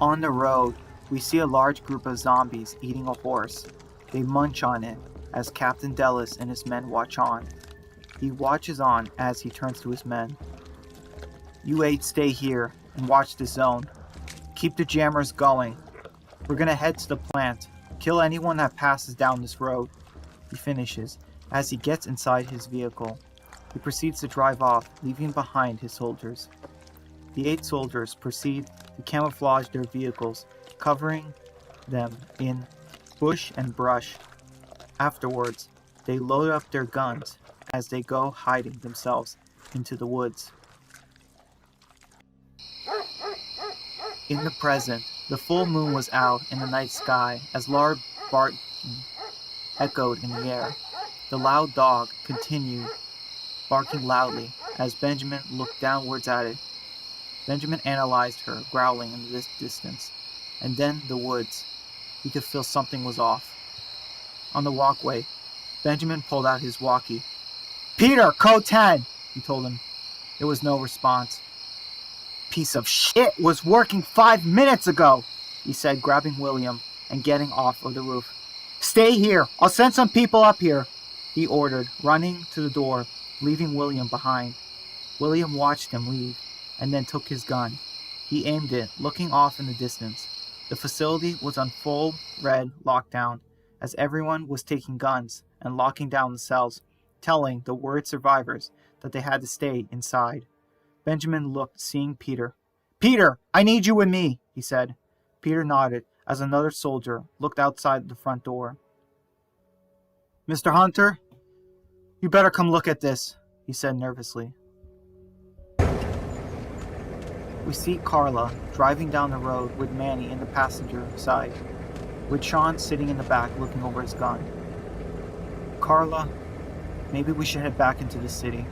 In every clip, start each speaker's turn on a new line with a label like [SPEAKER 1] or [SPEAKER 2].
[SPEAKER 1] On the road, we see a large group of zombies eating a horse. They munch on it as Captain Dellis and his men watch on. He watches on as he turns to his men. You 8 stay here and watch the zone. Keep the jammers going. We're gonna head to the plant. Kill anyone that passes down this road. He finishes as he gets inside his vehicle. He proceeds to drive off, leaving behind his soldiers. The 8 soldiers proceed to camouflage their vehicles, covering them in bush and brush. Afterwards, they load up their guns as they go hiding themselves into the woods. In the present, the full moon was out in the night sky as loud barking echoed in the air. The loud dog continued barking loudly as Benjamin looked downwards at it. Benjamin analyzed her, growling in the distance, and then the woods. He could feel something was off. On the walkway, Benjamin pulled out his walkie. "Peter, code 10, he told him. There was no response. "Piece of shit was working 5 minutes ago," he said, grabbing William and getting off of the roof. "Stay here. I'll send some people up here," he ordered, running to the door, leaving William behind. William watched him leave and then took his gun. He aimed it, looking off in the distance. The facility was on full red lockdown, as everyone was taking guns and locking down the cells, telling the worried survivors that they had to stay inside. Benjamin looked, seeing Peter. "Peter, I need you with me," he said. Peter nodded as another soldier looked outside the front door. "Mr. Hunter, you better come look at this," he said nervously. We see Carla driving down the road with Manny in the passenger side, with Sean sitting in the back looking over his gun. "Carla, maybe we should head back into the city.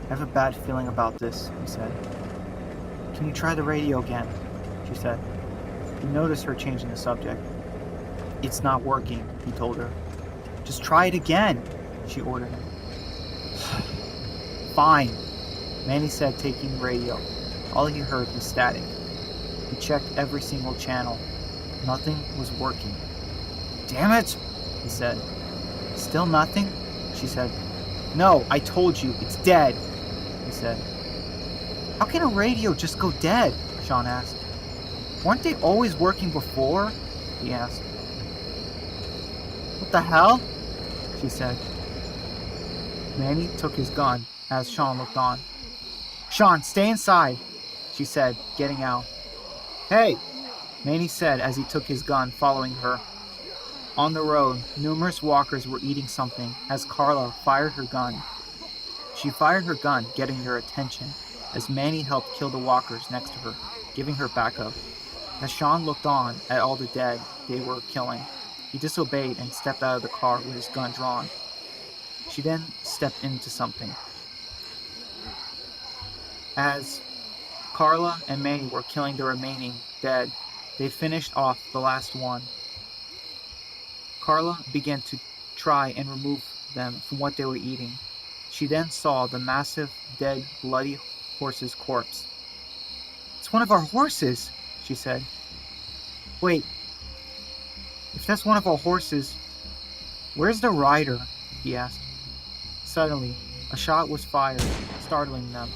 [SPEAKER 1] I have a bad feeling about this," he said. "Can you try the radio again?" she said. He noticed her changing the subject. "It's not working," he told her. "Just try it again," she ordered him. "Fine," Manny said, taking the radio. All he heard was static. He checked every single channel. Nothing was working. "Damn it," he said. "Still nothing?" she said. "No, I told you, it's dead," he said. "How can a radio just go dead?" Sean asked. "Weren't they always working before?" he asked. "What the hell?" she said. Manny took his gun as Sean looked on. "Sean, stay inside," she said, getting out. "Hey," Manny said as he took his gun, following her. On the road, numerous walkers were eating something as Carla fired her gun. She fired her gun, getting their attention, as Manny helped kill the walkers next to her, giving her backup. As Sean looked on at all the dead they were killing, he disobeyed and stepped out of the car with his gun drawn. She then stepped into something. As Carla and Manny were killing the remaining dead, they finished off the last one. Carla began to try and remove them from what they were eating. She then saw the massive, dead, bloody horse's corpse. "It's one of our horses," she said. "Wait, if that's one of our horses, where's the rider?" he asked. Suddenly, a shot was fired, startling them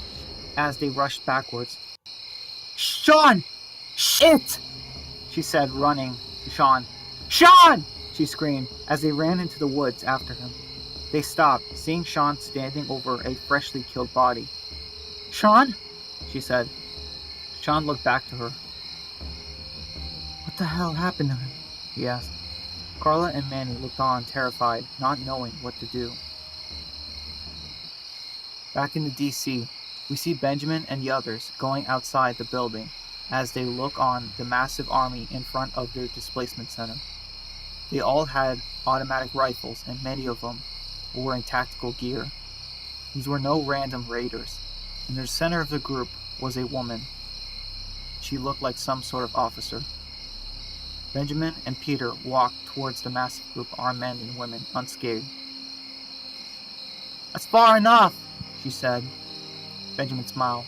[SPEAKER 1] as they rushed backwards. "Sean! Shit!" she said, running to Sean. "Sean!" she screamed as they ran into the woods after him. They stopped, seeing Sean standing over a freshly killed body. "Sean?" she said. Sean looked back to her. "What the hell happened to him?" he asked. Carla and Manny looked on, terrified, not knowing what to do. Back in the DC, we see Benjamin and the others going outside the building as they look on the massive army in front of their displacement center. They all had automatic rifles, and many of them were wearing tactical gear. These were no random raiders. In the center of the group was a woman. She looked like some sort of officer. Benjamin and Peter walked towards the massive group of armed men and women, unscathed. "That's far enough," she said. Benjamin smiled.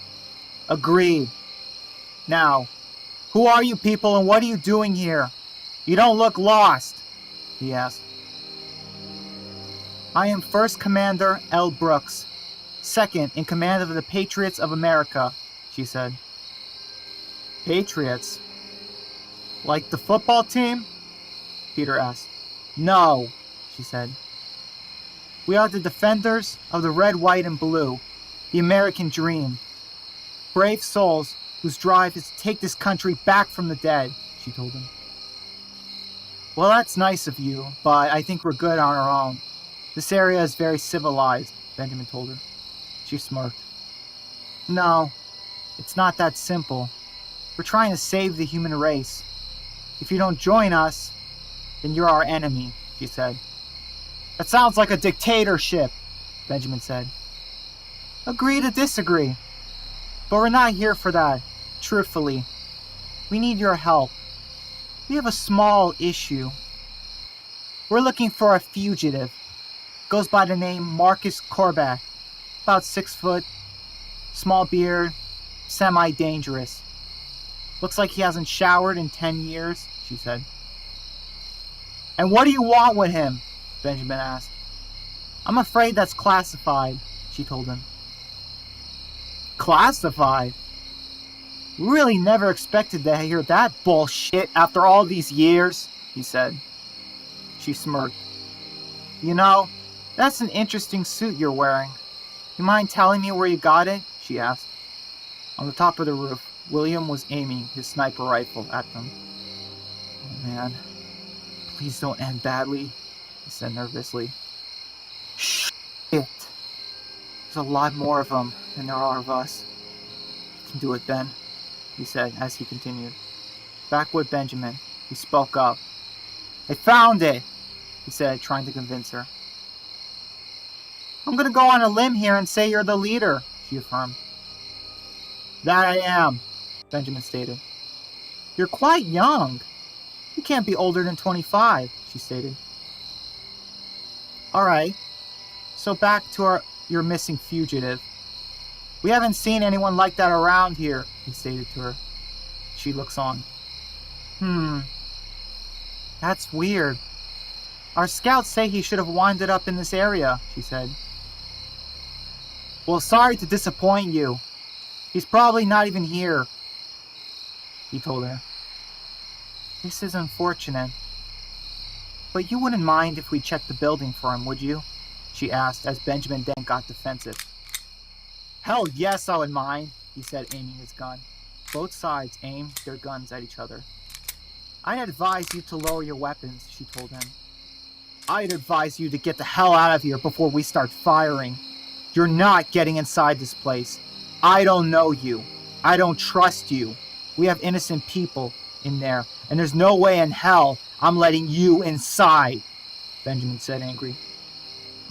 [SPEAKER 1] "Agreed. Now, Who are you people and what are you doing here? You don't look lost, he asked. I am First Commander L. Brooks, second in command of the Patriots of America, she said. Patriots? Like the football team? Peter asked. No, she said. We are the defenders of the red, white, and blue, the American dream. Brave souls whose drive is to take this country back from the dead, she told him. Well, that's nice of you, but I think we're good on our own. This area is very civilized, Benjamin told her. She smirked. No, it's not that simple. We're trying to save the human race. If you don't join us, then you're our enemy, she said. That sounds like a dictatorship, Benjamin said. Agree to disagree. But we're not here for that, truthfully. We need your help. We have a small issue. We're looking for a fugitive. Goes by the name Marcus Corback. About 6 foot, small beard, semi-dangerous. Looks like he hasn't showered in 10 years, she said. And what do you want with him? Benjamin asked. I'm afraid that's classified, she told him. Classified? Really never expected to hear that bullshit after all these years, he said. She smirked. You know, that's an interesting suit you're wearing. You mind telling me where you got it? She asked. On the top of the roof, William was aiming his sniper rifle at them. Oh man, please don't end badly, he said nervously. Shit! There's a lot more of them than there are of us. You can do it, Ben, he said as he continued. Back with Benjamin, he spoke up. I found it, he said, trying to convince her. I'm gonna go on a limb here and say you're the leader, she affirmed. That I am, Benjamin stated. You're quite young. You can't be older than 25, she stated. Alright, so back to your missing fugitive. We haven't seen anyone like that around here, he stated to her. She looks on. That's weird. Our scouts say he should have winded up in this area, she said. Well, sorry to disappoint you. He's probably not even here, he told her. This is unfortunate. But you wouldn't mind if we checked the building for him, would you? She asked as Benjamin then got defensive. Hell yes, I would mind, he said, aiming his gun. Both sides aimed their guns at each other. I'd advise you to lower your weapons, she told him. I'd advise you to get the hell out of here before we start firing. You're not getting inside this place. I don't know you. I don't trust you. We have innocent people in there, and there's no way in hell I'm letting you inside, Benjamin said, angry.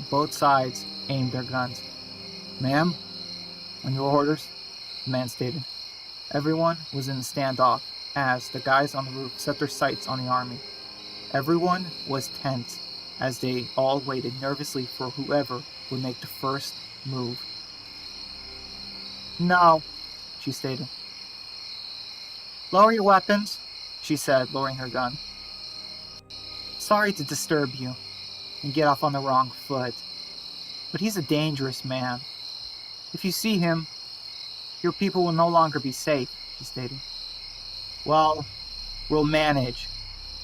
[SPEAKER 1] Both sides aimed their guns. Ma'am, on your orders, the man stated. Everyone was in the standoff as the guys on the roof set their sights on the army. Everyone was tense as they all waited nervously for whoever would make the first move. No, she stated. Lower your weapons, she said, lowering her gun. Sorry to disturb you and get off on the wrong foot, but he's a dangerous man. If you see him, your people will no longer be safe, she stated. Well, we'll manage,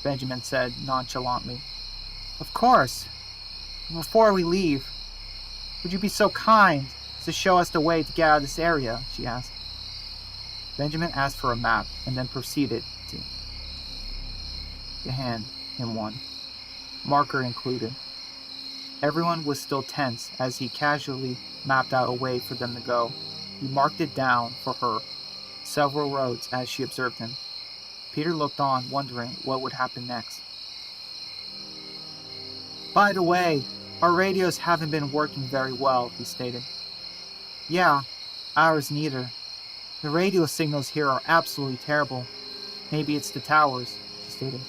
[SPEAKER 1] Benjamin said nonchalantly. Of course. Before we leave, would you be so kind as to show us the way to get out of this area, she asked. Benjamin asked for a map and then proceeded to hand him one, marker included. Everyone was still tense as he casually mapped out a way for them to go. He marked it down for her, several roads as she observed him. Peter looked on, wondering what would happen next. By the way, our radios haven't been working very well, he stated. Yeah, ours neither. The radio signals here are absolutely terrible. Maybe it's the towers, she stated.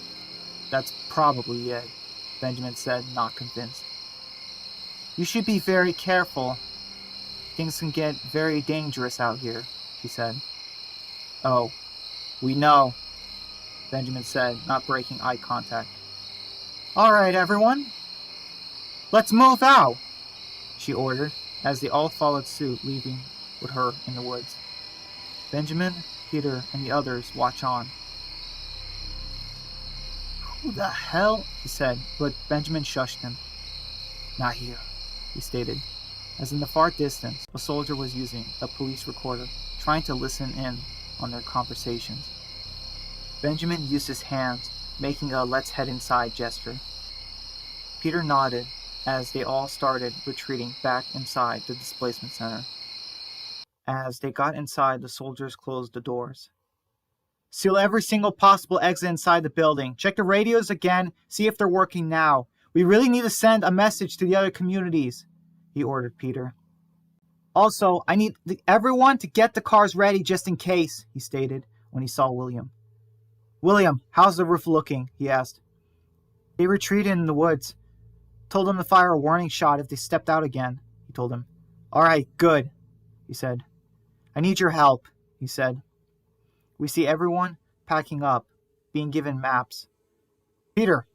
[SPEAKER 1] That's probably it, Benjamin said, not convinced. You should be very careful. Things can get very dangerous out here, she said. Oh, We know, Benjamin said, not breaking eye contact. All right, everyone. Let's move out, she ordered, as they all followed suit, leaving with her in the woods. Benjamin, Peter, and the others watch on. Who the hell? He said, but Benjamin shushed him. Not here, he stated, as in the far distance, a soldier was using a police recorder, trying to listen in on their conversations. Benjamin used his hands, making a let's head inside gesture. Peter nodded as they all started retreating back inside the displacement center. As they got inside, the soldiers closed the doors. Seal every single possible exit inside the building. Check the radios again, see if they're working now. We really need to send a message to the other communities, he ordered Peter. Also, I need everyone to get the cars ready just in case, he stated when he saw William. William, how's the roof looking? He asked. They retreated in the woods. Told them to fire a warning shot if they stepped out again, he told him. All right, good, he said. I need your help, he said. We see everyone packing up, being given maps. Peter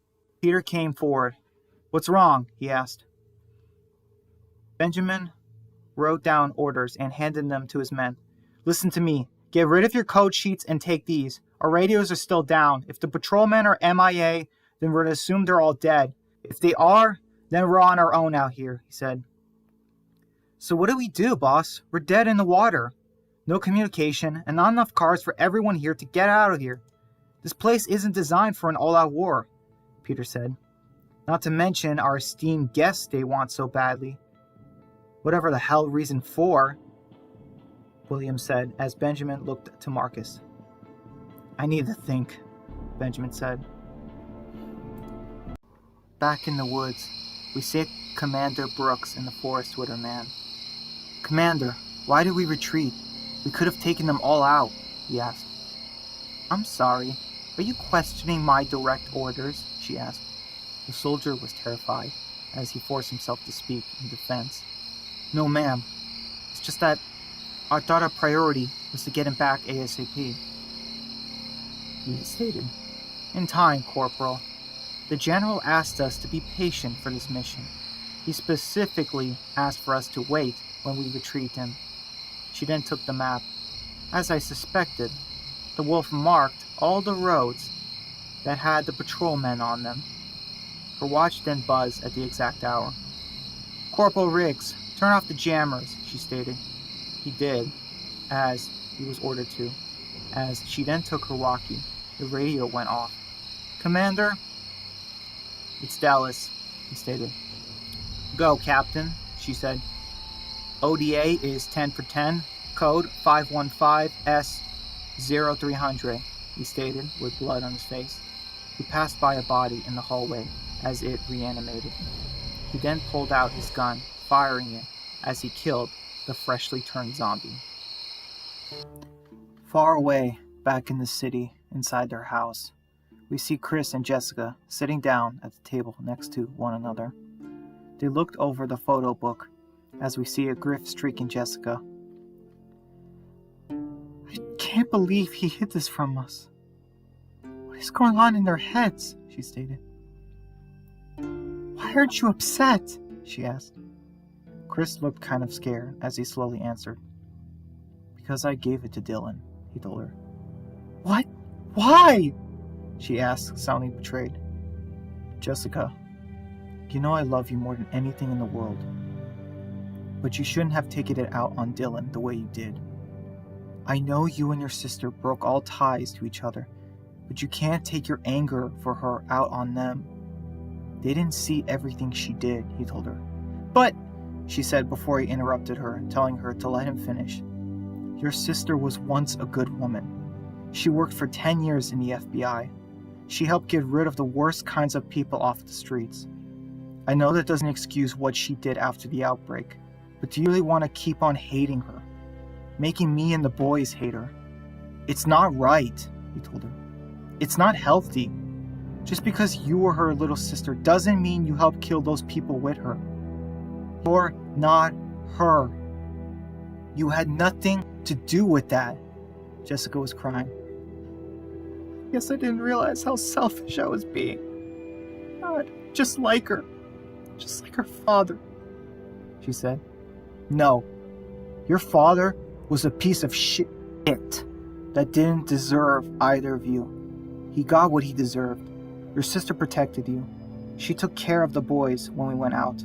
[SPEAKER 1] came forward. What's wrong? He asked. Benjamin wrote down orders and handed them to his men. Listen to me. Get rid of your code sheets and take these. Our radios are still down. If the patrolmen are MIA, then we're to assume they're all dead. If they are, then we're on our own out here, he said. So what do we do, boss? We're dead in the water. No communication, and not enough cars for everyone here to get out of here. This place isn't designed for an all-out war, Peter said. Not to mention our esteemed guests they want so badly. Whatever the hell reason for, William said as Benjamin looked to Marcus. I need to think, Benjamin said. Back in the woods, we see Commander Brooks in the forest with her man. Commander, why did we retreat? We could have taken them all out, he asked. I'm sorry. Are you questioning my direct orders? She asked. The soldier was terrified as he forced himself to speak in defense. No, ma'am. It's just that I thought our priority was to get him back ASAP, he stated. In time, Corporal. The General asked us to be patient for this mission. He specifically asked for us to wait when we retrieved him. She then took the map. As I suspected, the wolf marked all the roads that had the patrolmen on them. Her watch then buzzed at the exact hour. Corporal Riggs, turn off the jammers, she stated. He did, as he was ordered to. As she then took her walkie, the radio went off. Commander? It's Dallas, he stated. Go, Captain, she said. ODA is 10 for 10, code 515S0300, he stated with blood on his face. He passed by a body in the hallway as it reanimated. He then pulled out his gun, firing it as he killed the freshly turned zombie. Far away, back in the city, inside their house, we see Chris and Jessica sitting down at the table next to one another. They looked over the photo book as we see a grief streak in Jessica. I can't believe he hid this from us. What is going on in their heads? She stated. Why aren't you upset? She asked. Chris looked kind of scared as he slowly answered. Because I gave it to Dylan, he told her. What? Why? She asked, sounding betrayed. Jessica, you know I love you more than anything in the world. But you shouldn't have taken it out on Dylan the way you did. I know you and your sister broke all ties to each other, but you can't take your anger for her out on them. They didn't see everything she did, he told her. But, she said before he interrupted her, telling her to let him finish. Your sister was once a good woman. She worked for 10 years in the FBI. She helped get rid of the worst kinds of people off the streets. I know that doesn't excuse what she did after the outbreak, but do you really want to keep on hating her? Making me and the boys hate her? It's not right, he told her. It's not healthy. Just because you were her little sister doesn't mean you helped kill those people with her. You're not her. You had nothing to do with that. Jessica was crying. Guess I didn't realize how selfish I was being. God, just like her father, she said. No, your father was a piece of shit that didn't deserve either of you. He got what he deserved. Your sister protected you. She took care of the boys when we went out.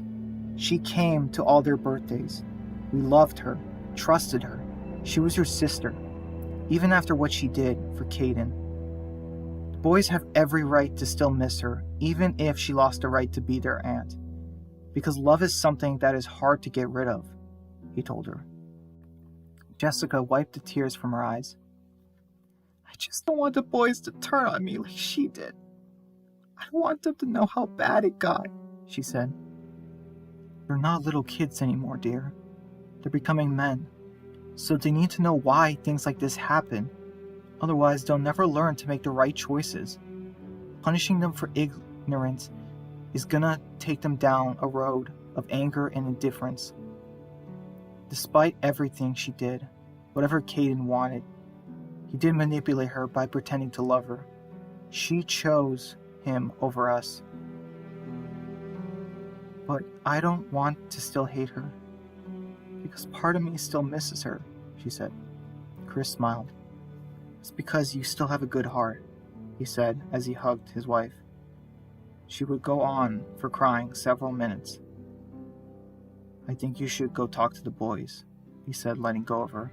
[SPEAKER 1] She came to all their birthdays. We loved her, trusted her. She was your sister, even after what she did for Caden. The boys have every right to still miss her, even if she lost the right to be their aunt. Because love is something that is hard to get rid of, he told her. Jessica wiped the tears from her eyes. I just don't want the boys to turn on me like she did. I don't want them to know how bad it got, she said. They're not little kids anymore, dear. They're becoming men. So they need to know why things like this happen. Otherwise, they'll never learn to make the right choices. Punishing them for ignorance is gonna take them down a road of anger and indifference. Despite everything she did, whatever Caden wanted, he did manipulate her by pretending to love her. She chose him over us. But I don't want to still hate her, because part of me still misses her, she said. Chris smiled. It's because you still have a good heart, he said as he hugged his wife. She would go on for crying several minutes. I think you should go talk to the boys, he said, letting go of her.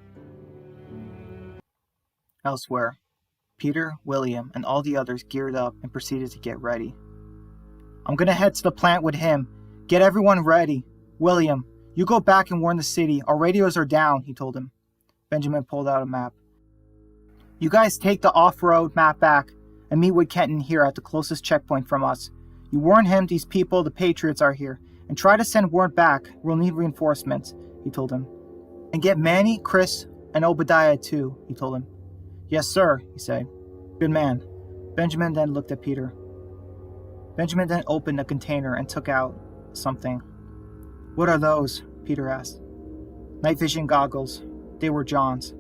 [SPEAKER 1] Elsewhere, Peter, William, and all the others geared up and proceeded to get ready. I'm gonna head to the plant with him. Get everyone ready. William, you go back and warn the city. Our radios are down, he told him. Benjamin pulled out a map. You guys take the off-road map back and meet with Kenton here at the closest checkpoint from us. You warn him these people, the Patriots, are here, and try to send word back. We'll need reinforcements, he told him. And get Manny, Chris, and Obadiah too, he told him. Yes, sir, he said. Good man. Benjamin then looked at Peter. Benjamin then opened a container and took out something. What are those? Peter asked. Night vision goggles. They were John's.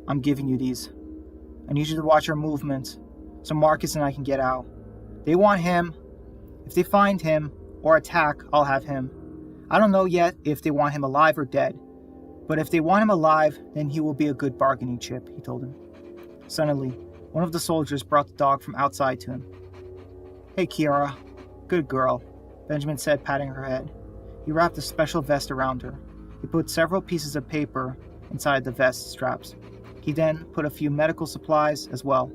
[SPEAKER 1] I'm giving you these. I need you to watch our movements so Marcus and I can get out. They want him. If they find him or attack, I'll have him. I don't know yet if they want him alive or dead, but if they want him alive, then he will be a good bargaining chip, he told him. Suddenly, one of the soldiers brought the dog from outside to him. Hey, Kiara. Good girl, Benjamin said, patting her head. He wrapped a special vest around her. He put several pieces of paper inside the vest straps. He then put a few medical supplies as well.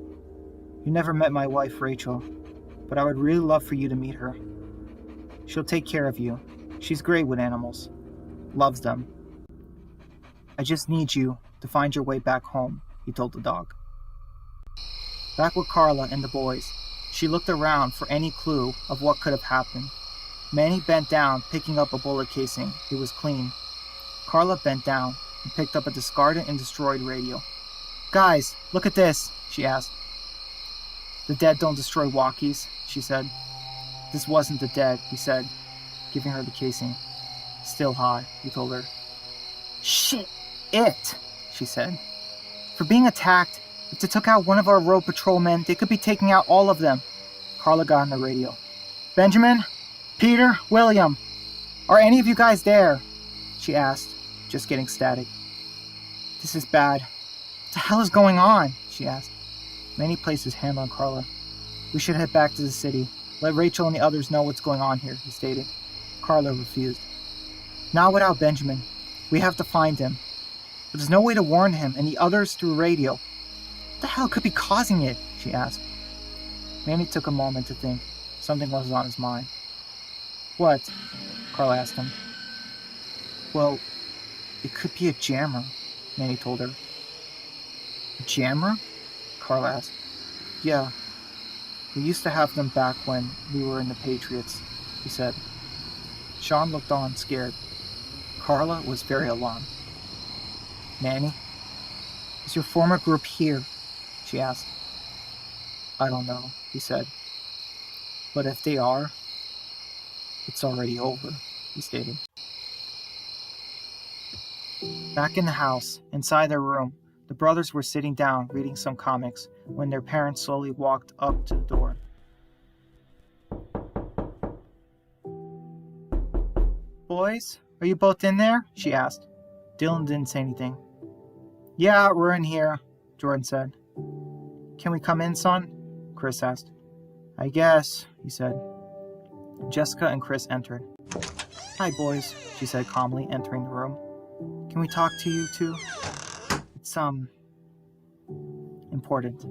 [SPEAKER 1] You never met my wife, Rachel, but I would really love for you to meet her. She'll take care of you. She's great with animals. Loves them. I just need you to find your way back home, he told the dog. Back with Carla and the boys, she looked around for any clue of what could have happened. Manny bent down, picking up a bullet casing. It was clean. Carla bent down and picked up a discarded and destroyed radio. Guys, look at this, she asked. The dead don't destroy walkies, she said. This wasn't the dead, he said, giving her the casing. Still high, he told her. Shit, she said. For being attacked, if they took out one of our road patrolmen, they could be taking out all of them. Carla got on the radio. Benjamin, Peter, William, are any of you guys there? She asked, just getting static. This is bad. What the hell is going on? She asked. Manny placed his hand on Carla. We should head back to the city. Let Rachel and the others know what's going on here, he stated. Carla refused. Not without Benjamin. We have to find him. But there's no way to warn him and the others through radio. What the hell could be causing it? She asked. Manny took a moment to think. Something was on his mind. What? Carla asked him. Well, it could be a jammer, Manny told her. A jammer? Carla asked. Yeah. We used to have them back when we were in the Patriots, he said. Sean looked on, scared. Carla was very alarmed. Manny, is your former group here? She asked. I don't know, he said. But if they are, it's already over, he stated. Back in the house, inside their room, The brothers were sitting down reading some comics when their parents slowly walked up to the door. "Boys, are you both in there?" she asked. Dylan didn't say anything. "Yeah, we're in here," Jordan said. "Can we come in, son?" Chris asked. "I guess," he said. Jessica and Chris entered. "Hi, boys," she said calmly, entering the room. "Can we talk to you two? It's, important,"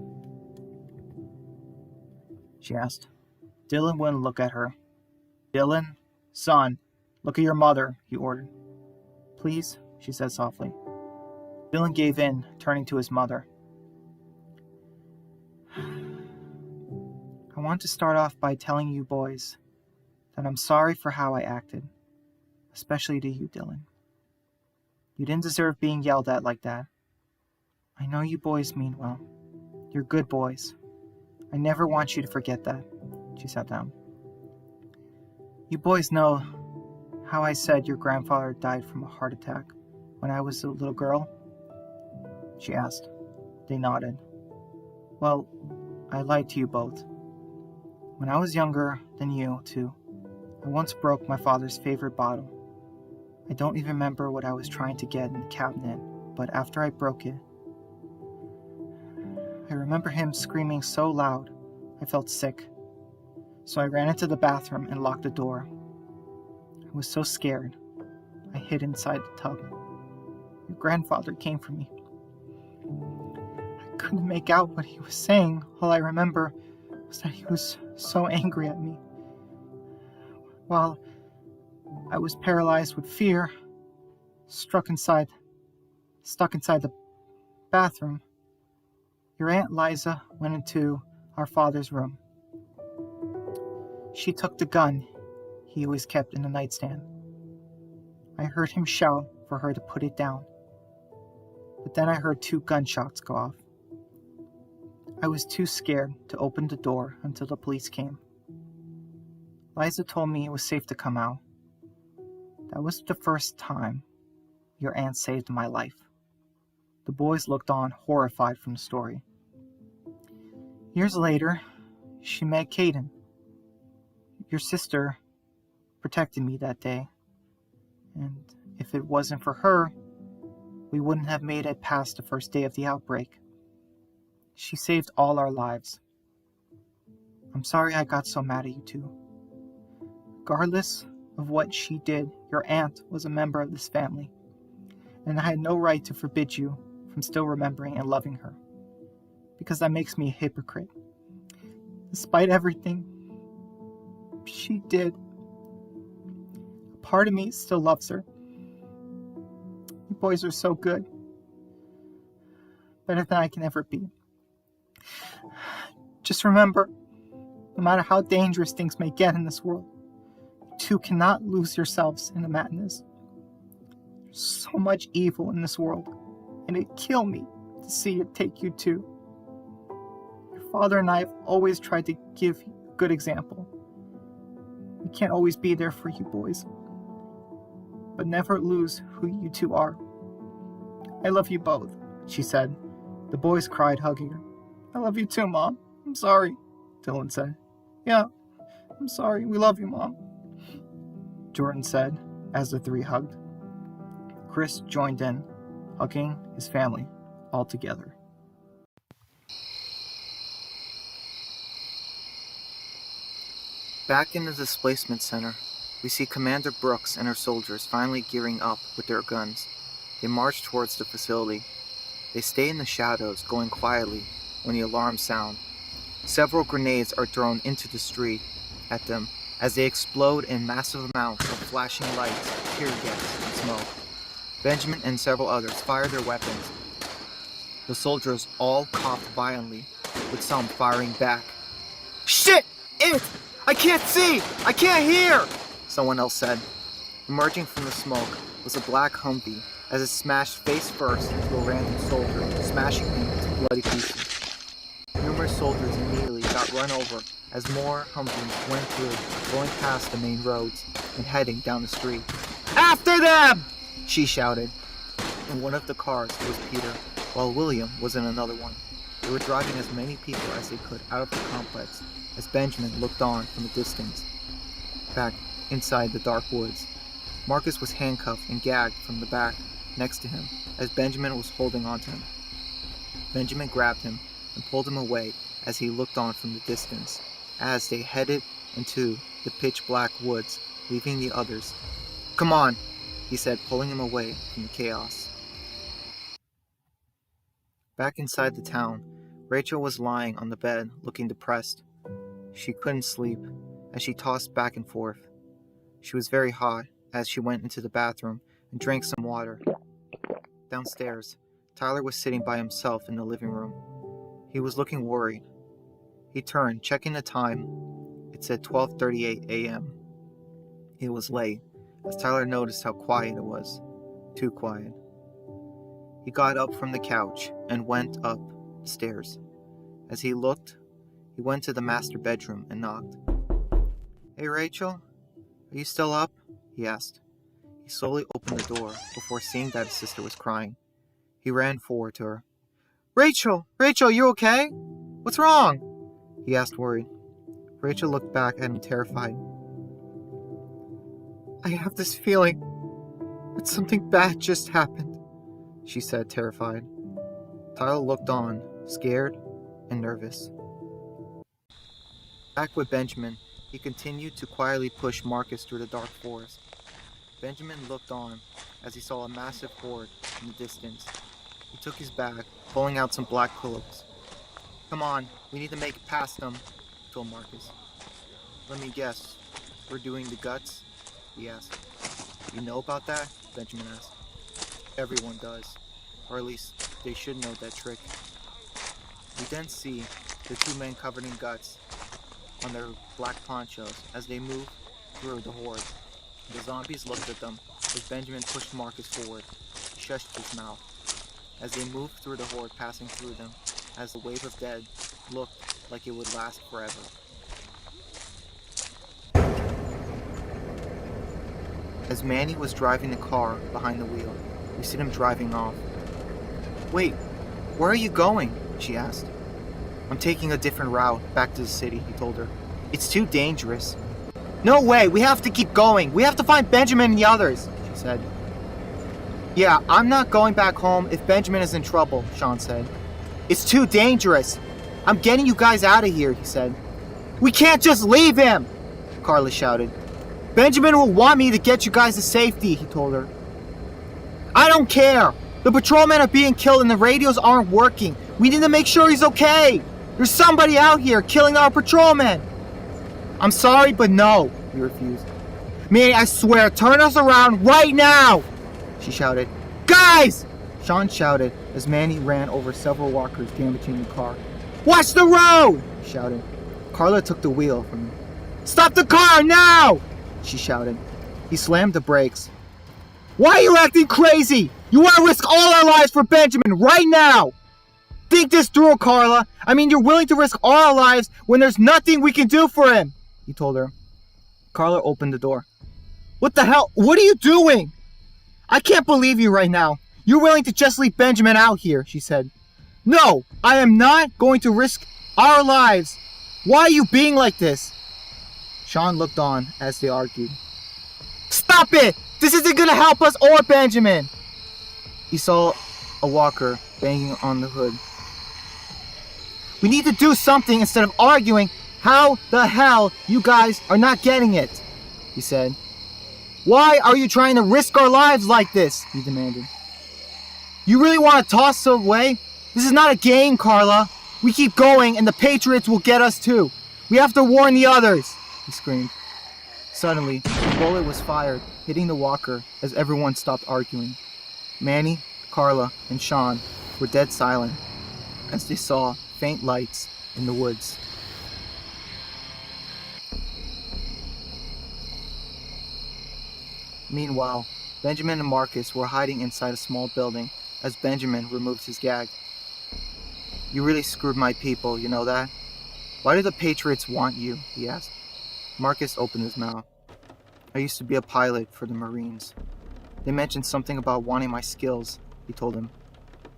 [SPEAKER 1] she asked. Dylan wouldn't look at her. "Dylan, son, look at your mother," he ordered. "Please," she said softly. Dylan gave in, turning to his mother. "I want to start off by telling you boys that I'm sorry for how I acted, especially to you, Dylan. You didn't deserve being yelled at like that. I know you boys mean well. You're good boys. I never want you to forget that." She sat down. "You boys know how I said your grandfather died from a heart attack when I was a little girl?" she asked. They nodded. "Well, I lied to you both. When I was younger than you two, I once broke my father's favorite bottle. I don't even remember what I was trying to get in the cabinet, but after I broke it, I remember him screaming so loud, I felt sick. So I ran into the bathroom and locked the door. I was so scared, I hid inside the tub. Your grandfather came for me. I couldn't make out what he was saying. All I remember was that he was so angry at me. While I was paralyzed with fear, stuck inside the bathroom, your Aunt Liza went into our father's room. She took the gun he always kept in the nightstand. I heard him shout for her to put it down, but then I heard 2 gunshots go off. I was too scared to open the door until the police came. Liza told me it was safe to come out. That was the first time your aunt saved my life." The boys looked on, horrified from the story. "Years later, she met Caden. Your sister protected me that day, and if it wasn't for her, we wouldn't have made it past the first day of the outbreak. She saved all our lives. I'm sorry I got so mad at you two. Regardless of what she did, your aunt was a member of this family, and I had no right to forbid you from still remembering and loving her, because that makes me a hypocrite. Despite everything she did, a part of me still loves her. You boys are so good. Better than I can ever be. Just remember, no matter how dangerous things may get in this world, you two cannot lose yourselves in the madness. There's so much evil in this world, and it'd kill me to see it take you two. Your father and I have always tried to give you a good example. We can't always be there for you boys, but never lose who you two are. I love you both," she said. The boys cried, hugging her. "I love you too, Mom. I'm sorry," Dylan said. "Yeah, I'm sorry. We love you, Mom," Jordan said as the 3 hugged. Chris joined in, hugging his family all together. Back in the displacement center, we see Commander Brooks and her soldiers finally gearing up with their guns. They march towards the facility. They stay in the shadows, going quietly when the alarms sound. Several grenades are thrown into the street at them as they explode in massive amounts of flashing lights, tear gas, and smoke. Benjamin and several others fire their weapons. The soldiers all coughed violently, with some firing back. "Shit! I can't see! I can't hear!" someone else said. Emerging from the smoke was a black Humvee as it smashed face first into a random soldier, smashing him into bloody pieces. Numerous soldiers immediately got run over as more Humvees went through, going past the main roads and heading down the street. "After them!" she shouted. In one of the cars was Peter. while William was in another one. They were driving as many people as they could out of the complex as Benjamin looked on from a distance, back inside the dark woods. Marcus was handcuffed and gagged from the back next to him as Benjamin was holding onto him. Benjamin grabbed him and pulled him away as he looked on from the distance as they headed into the pitch-black woods, leaving the others. "Come on," he said, pulling him away from the chaos. Back inside the town, Rachel was lying on the bed, looking depressed. She couldn't sleep as she tossed back and forth. She was very hot as she went into the bathroom and drank some water. Downstairs, Tyler was sitting by himself in the living room. He was looking worried. He turned, checking the time. It said 12:38 a.m. It was late, as Tyler noticed how quiet it was. Too quiet. He got up from the couch and went up the stairs. As he looked, he went to the master bedroom and knocked. "Hey, Rachel, are you still up?" he asked. He slowly opened the door before seeing that his sister was crying. He ran forward to her. Rachel, you okay? What's wrong?" he asked, worried. Rachel looked back at him, terrified. "I have this feeling that something bad just happened," she said, terrified. Tyler looked on, scared and nervous. Back with Benjamin, he continued to quietly push Marcus through the dark forest. Benjamin looked on as he saw a massive horde in the distance. He took his bag, pulling out some black pillows. "Come on, we need to make it past them," he told Marcus. "Let me guess, we're doing the guts?" he asked. "You know about that?" Benjamin asked. "Everyone does, or at least they should know that trick." We then see the two men covered in guts on their black ponchos as they move through the horde. The zombies looked at them as Benjamin pushed Marcus forward. He shushed his mouth. As they moved through the horde, passing through them, as the wave of dead looked like it would last forever. As Manny was driving the car behind the wheel, we see him driving off. "Wait, where are you going?" she asked. "I'm taking a different route back to the city," he told her. "It's too dangerous." "No way, we have to keep going. We have to find Benjamin and the others," she said. "Yeah, I'm not going back home if Benjamin is in trouble," Sean said. "It's too dangerous. I'm getting you guys out of here," he said. "We can't just leave him," Carla shouted. "Benjamin will want me to get you guys to safety," he told her. "I don't care. The patrolmen are being killed and the radios aren't working. We need to make sure he's okay. There's somebody out here killing our patrolmen." "I'm sorry, but no," he refused. "Manny, I swear, turn us around right now," she shouted. "Guys!" Sean shouted as Manny ran over several walkers damaging the car. "Watch the road!" he shouted. Carla took the wheel from him. "Stop the car now!" she shouted. He slammed the brakes. "Why are you acting crazy? You want to risk all our lives for Benjamin right now! Think this through, Carla. I mean, you're willing to risk all our lives when there's nothing we can do for him," he told her. Carla opened the door. "What the hell? What are you doing? I can't believe you right now. You're willing to just leave Benjamin out here," she said. "No, I am not going to risk our lives. Why are you being like this?" Sean looked on as they argued. "Stop it! This isn't going to help us or Benjamin." He saw a walker banging on the hood. "We need to do something instead of arguing. How the hell you guys are not getting it?" he said. "Why are you trying to risk our lives like this?" he demanded. "You really want to toss us away? This is not a game, Carla. We keep going and the Patriots will get us too. We have to warn the others," he screamed. Suddenly, a bullet was fired, hitting the walker as everyone stopped arguing. Manny, Carla, and Sean were dead silent as they saw faint lights in the woods. Meanwhile, Benjamin and Marcus were hiding inside a small building as Benjamin removed his gag. "You really screwed my people, you know that? Why do the Patriots want you?" he asked. Marcus opened his mouth. "I used to be a pilot for the Marines. They mentioned something about wanting my skills," he told him.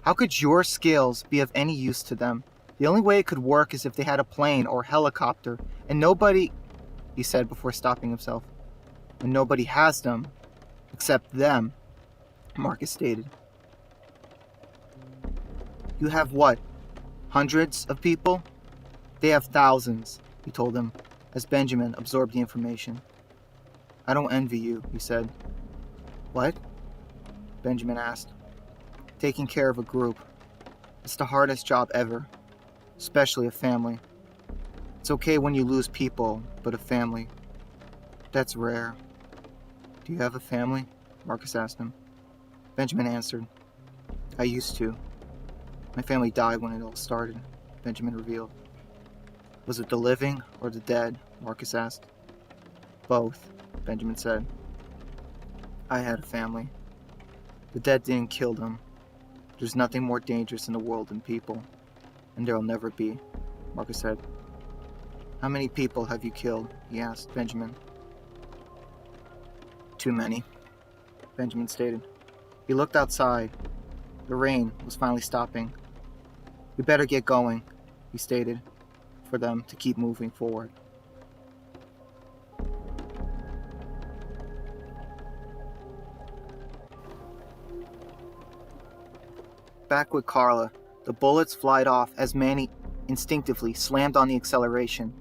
[SPEAKER 2] How could your skills be of any use to them? The only way it could work is if they had a plane or helicopter, and nobody, he said before stopping himself. And nobody has them, except them, Marcus stated. You have what? Hundreds of people? They have thousands, he told him, as Benjamin absorbed the information. I don't envy you, he said. What? Benjamin asked. Taking care of a group. It's the hardest job ever, especially a family. It's okay when you lose people, but a family, that's rare. Do you have a family? Marcus asked him. Benjamin answered. I used to. My family died when it all started, Benjamin revealed. Was it the living or the dead? Marcus asked. Both, Benjamin said. I had a family. The dead didn't kill them. There's nothing more dangerous in the world than people, and there'll never be, Marcus said. How many people have you killed? He asked Benjamin. Too many, Benjamin stated. He looked outside. The rain was finally stopping. We better get going, he stated, for them to keep moving forward. Back with Carla, the bullets flied off as Manny instinctively slammed on the acceleration.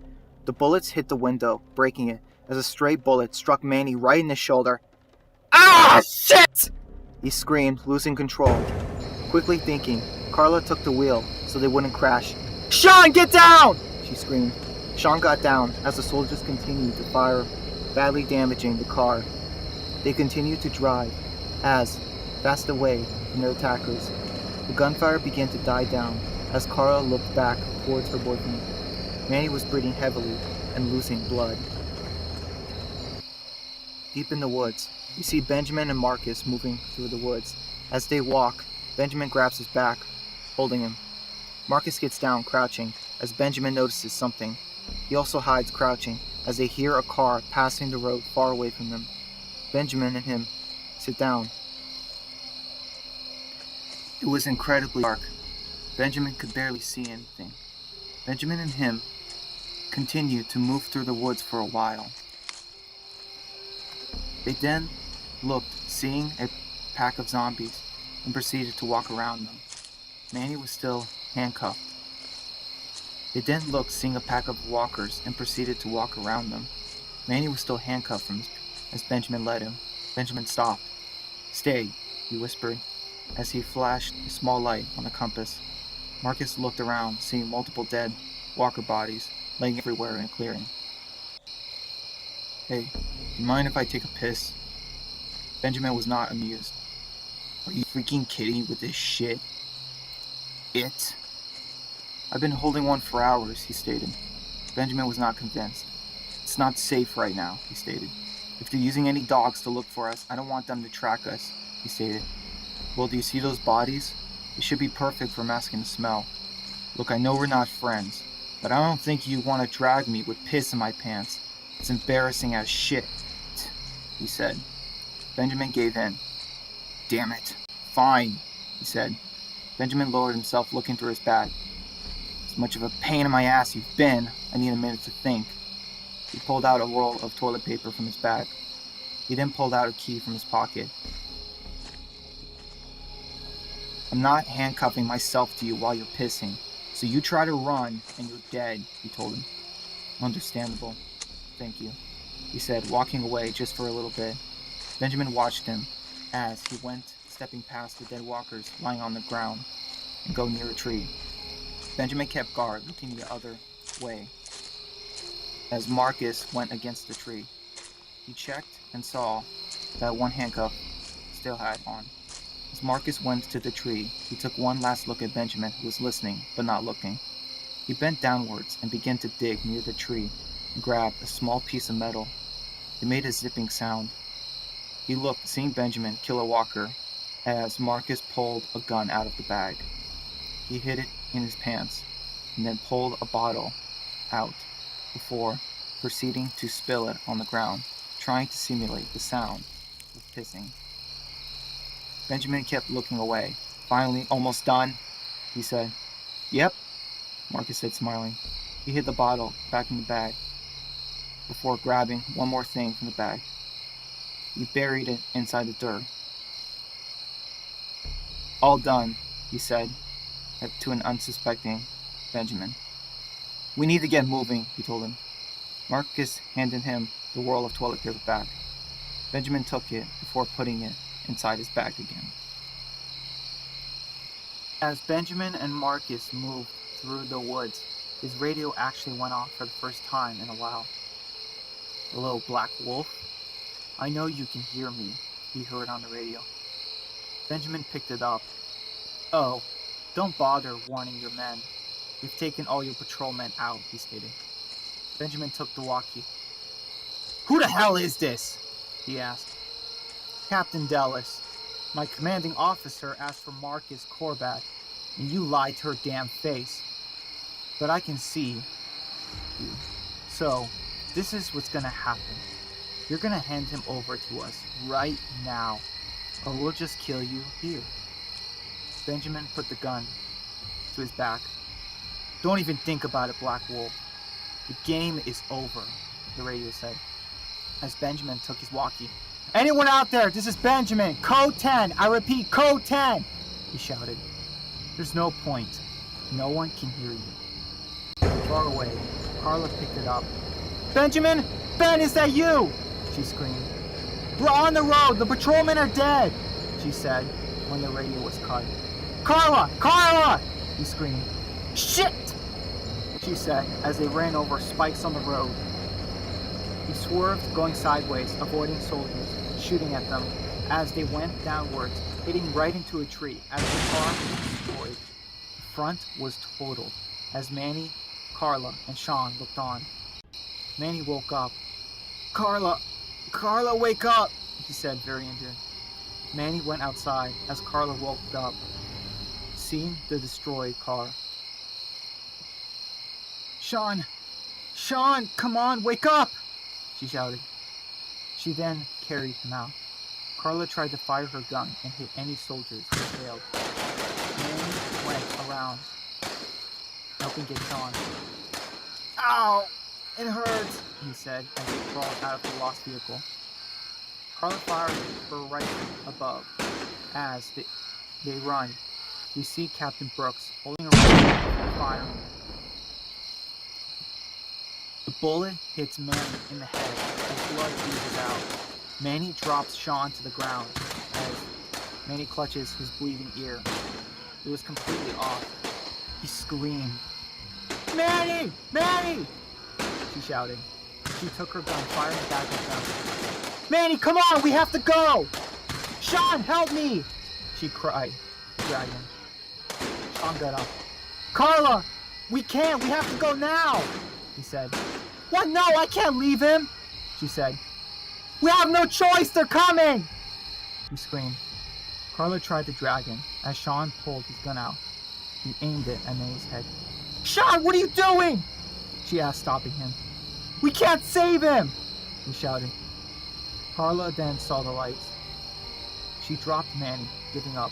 [SPEAKER 2] The bullets hit the window, breaking it, as a stray bullet struck Manny right in the shoulder. Ah, shit! He screamed, losing control. Quickly thinking, Carla took the wheel so they wouldn't crash. Sean, get down! She screamed. Sean got down as the soldiers continued to fire, badly damaging the car. They continued to drive as, fast away from their attackers, the gunfire began to die down as Carla looked back towards her boyfriend. Manny was breathing heavily and losing blood. Deep in the woods, we see Benjamin and Marcus moving through the woods. As they walk, Benjamin grabs his back, holding him. Marcus gets down, crouching, as Benjamin notices something. He also hides, crouching, as they hear a car passing the road far away from them. Benjamin and him sit down. It was incredibly dark. Benjamin could barely see anything. Benjamin and him continued to move through the woods for a while. They then looked, seeing a pack of zombies, and proceeded to walk around them. Manny was still handcuffed. They then looked, seeing a pack of walkers, and proceeded to walk around them. Manny was still handcuffed as Benjamin led him. Benjamin stopped. Stay, he whispered, as he flashed a small light on the compass. Marcus looked around, seeing multiple dead walker bodies laying everywhere in a clearing. Hey, do you mind if I take a piss? Benjamin was not amused. Are you freaking kidding with this shit? I've been holding one for hours, he stated. Benjamin was not convinced. It's not safe right now, he stated. If they're using any dogs to look for us, I don't want them to track us, he stated. Well, do you see those bodies? They should be perfect for masking the smell. Look, I know we're not friends, but I don't think you want to drag me with piss in my pants. It's embarrassing as shit, he said. Benjamin gave in. Damn it. Fine, he said. Benjamin lowered himself, looking through his bag. As much of a pain in my ass you've been, I need a minute to think. He pulled out a roll of toilet paper from his bag. He then pulled out a key from his pocket. I'm not handcuffing myself to you while you're pissing, so you try to run and you're dead, he told him. Understandable. Thank you, he said, walking away just for a little bit. Benjamin watched him as he went, stepping past the dead walkers lying on the ground, and go near a tree. Benjamin kept guard, looking the other way, as Marcus went against the tree. He checked and saw that one handcuff still had on. As Marcus went to the tree, he took one last look at Benjamin, who was listening, but not looking. He bent downwards and began to dig near the tree and grabbed a small piece of metal. It made a zipping sound. He looked, seeing Benjamin kill a walker, as Marcus pulled a gun out of the bag. He hid it in his pants, and then pulled a bottle out, before proceeding to spill it on the ground, trying to simulate the sound of pissing. Benjamin kept looking away, Finally, almost done, he said. Yep, Marcus said, smiling. He hid the bottle back in the bag before grabbing one more thing from the bag. He buried it inside the dirt. All done, he said to an unsuspecting Benjamin. We need to get moving, he told him. Marcus handed him the roll of toilet paper back. Benjamin took it before putting it inside his bag again.
[SPEAKER 1] As Benjamin and Marcus moved through the woods, his radio actually went off for the first time in a while. Hello, Black Wolf. I know you can hear me, he heard on the radio. Benjamin picked it up. Oh, don't bother warning your men. We've taken all your patrolmen out, he stated. Benjamin took the walkie. Who the hell is this? He asked. Captain Dallas. My commanding officer asked for Marcus Corbat, and you lied to her damn face. But I can see you. So, this is what's gonna happen. You're gonna hand him over to us right now, or we'll just kill you here. Benjamin put the gun to his back. Don't even think about it, Black Wolf. The game is over, the radio said, as Benjamin took his walkie. Anyone out there? This is Benjamin. Code 10. I repeat, Code 10, he shouted. There's no point. No one can hear you. Far away, Carla picked it up. Benjamin! Ben, is that you? She screamed. We're on the road. The patrolmen are dead, she said when the radio was cut. Carla! Carla! He screamed. Shit! She said as they ran over spikes on the road. He swerved, going sideways, avoiding soldiers, shooting at them as they went downwards, hitting right into a tree as the car was destroyed. The front was totaled as Manny, Carla, and Sean looked on. Manny woke up. Carla, wake up, he said, very injured. Manny went outside as Carla woke up, seeing the destroyed car. Sean, come on, wake up, she shouted. She then carried him out. Carla tried to fire her gun and hit any soldiers who failed. Manny went around, helping get Sean. Ow! It hurts, he said as he crawled out of the lost vehicle. Carla fired her rifle above. As they run, we see Captain Brooks holding a rifle and firing. The bullet hits Manny in the head as blood oozes out. Manny drops Sean to the ground as Manny clutches his bleeding ear. It was completely off. He screamed. Manny! Manny! She shouted. She took her gun, firing back at them. Manny, come on! We have to go! Sean, help me! She cried, dragging. Sean got up. Carla! We can't! We have to go now! He said. What? No, I can't leave him! She said. We have no choice! They're coming! He screamed. Carla tried to drag him as Sean pulled his gun out. He aimed it at Manny's head. Sean, what are you doing? She asked, stopping him. We can't save him! He shouted. Carla then saw the lights. She dropped Manny, giving up,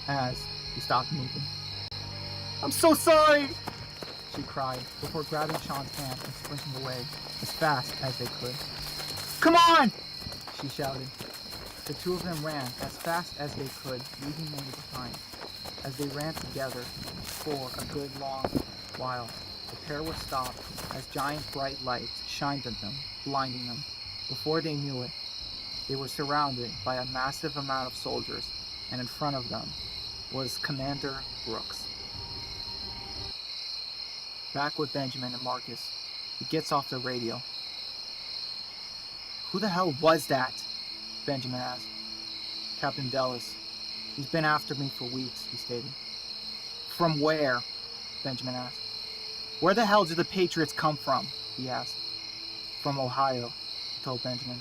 [SPEAKER 1] as he stopped moving. I'm so sorry! She cried, before grabbing Sean's hand and sprinting away as fast as they could. Come on! She shouted. The two of them ran as fast as they could, leaving Manny behind. As they ran together for a good long while, the pair was stopped as giant bright lights shined on them, blinding them. Before they knew it, they were surrounded by a massive amount of soldiers, and in front of them was Commander Brooks. Back with Benjamin and Marcus, he gets off the radio. Who the hell was that? Benjamin asked. Captain Dallas. He's been after me for weeks, he stated. From where? Benjamin asked. Where the hell did the Patriots come from? He asked. From Ohio, he told Benjamin.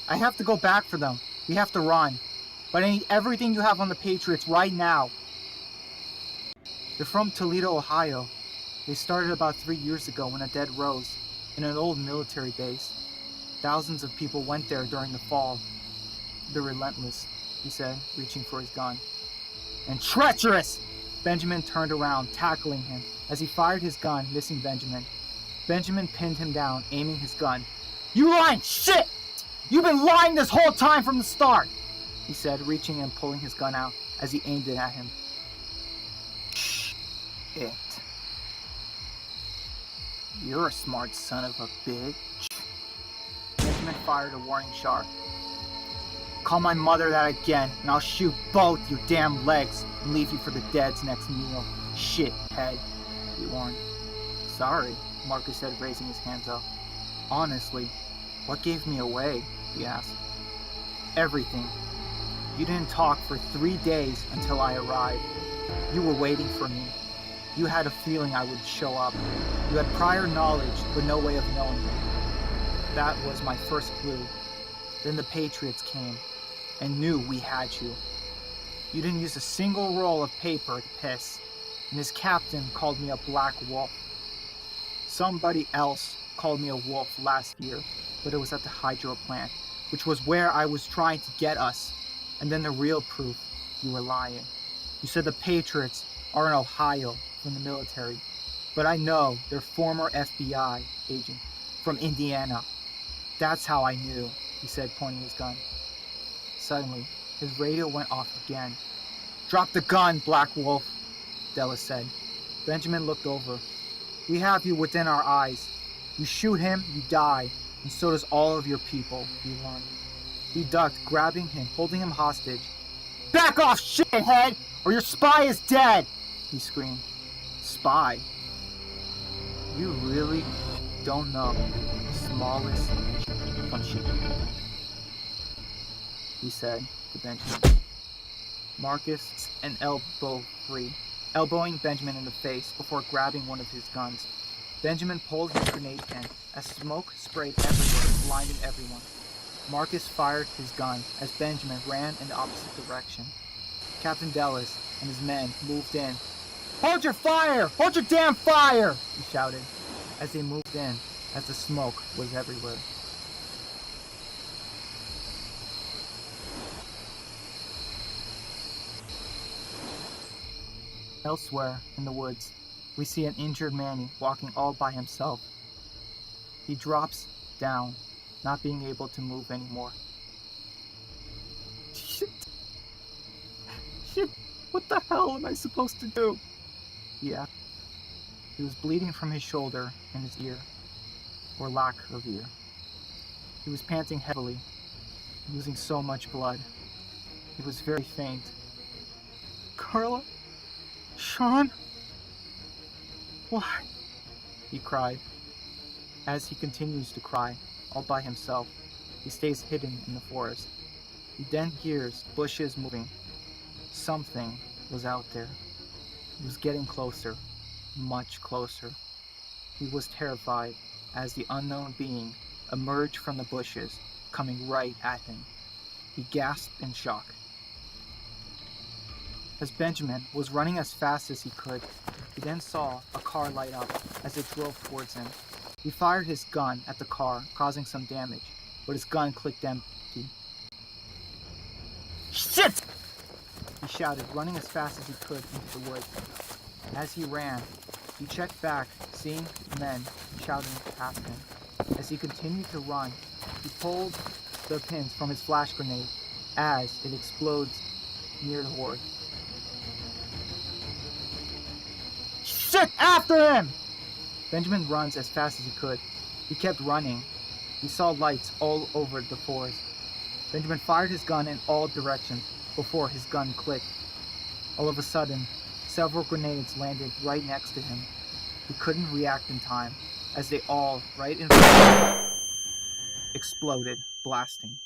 [SPEAKER 1] I have to go back for them. We have to run. But I need everything you have on the Patriots right now. They're from Toledo, Ohio. They started about 3 years ago when a dead rose in an old military base. Thousands of people went there during the fall. They're relentless. he said, reaching for his gun. And treacherous! Benjamin turned around, tackling him. As he fired his gun, missing Benjamin. Benjamin pinned him down, aiming his gun. You lying shit! You've been lying this whole time from the start! He said, reaching and pulling his gun out as he aimed it at him. Shit. You're a smart son of a bitch. Benjamin fired a warning shot. Call my mother that again, and I'll shoot both your damn legs and leave you for the dead's next meal. Shithead, he warned. Sorry, Marcus said, raising his hands up. Honestly, what gave me away? He asked. Everything. You didn't talk for 3 days until I arrived. You were waiting for me. You had a feeling I would show up. You had prior knowledge, but no way of knowing it. That was my first clue. Then the Patriots came and knew we had you. You didn't use a single roll of paper to piss, and his captain called me a black wolf. Somebody else called me a wolf last year, but it was at the hydro plant, which was where I was trying to get us. And then the real proof, you were lying. You said the Patriots are in Ohio from the military, but I know they're former FBI agent from Indiana. That's how I knew, he said, pointing his gun. Suddenly, his radio went off again. Drop the gun, Black Wolf, Dallas said. Benjamin looked over. We have you within our eyes. You shoot him, you die, and so does all of your people, he warned. He ducked, grabbing him, holding him hostage. Back off, shithead, or your spy is dead, he screamed. Spy? You really don't know the smallest from shit, he said to Benjamin. Marcus and elbow free, elbowing Benjamin in the face before grabbing one of his guns. Benjamin pulled his grenade pin as smoke sprayed everywhere, blinding everyone. Marcus fired his gun as Benjamin ran in the opposite direction. Captain Dallas and his men moved in. Hold your fire! Hold your damn fire! He shouted as they moved in, as the smoke was everywhere. Elsewhere in the woods, we see an injured Manny walking all by himself. He drops down, not being able to move anymore. Shit! What the hell am I supposed to do? He asked. He was bleeding from his shoulder and his ear, or lack of ear. He was panting heavily, losing so much blood. He was very faint. Carla? Sean? Why? He cried. As he continues to cry, all by himself, he stays hidden in the forest. He then hears bushes moving. Something was out there. It was getting closer, much closer. He was terrified as the unknown being emerged from the bushes, coming right at him. He gasped in shock. As Benjamin was running as fast as he could, he then saw a car light up as it drove towards him. He fired his gun at the car, causing some damage, but his gun clicked empty. Shit! He shouted, running as fast as he could into the woods. As he ran, he checked back, seeing men shouting past him. As he continued to run, he pulled the pins from his flash grenade as it explodes near the horde. Shit! After him! Benjamin runs as fast as he could. He kept running. He saw lights all over the forest. Benjamin fired his gun in all directions before his gun clicked. All of a sudden, several grenades landed right next to him. He couldn't react in time, as they all, right in front of him, exploded, blasting.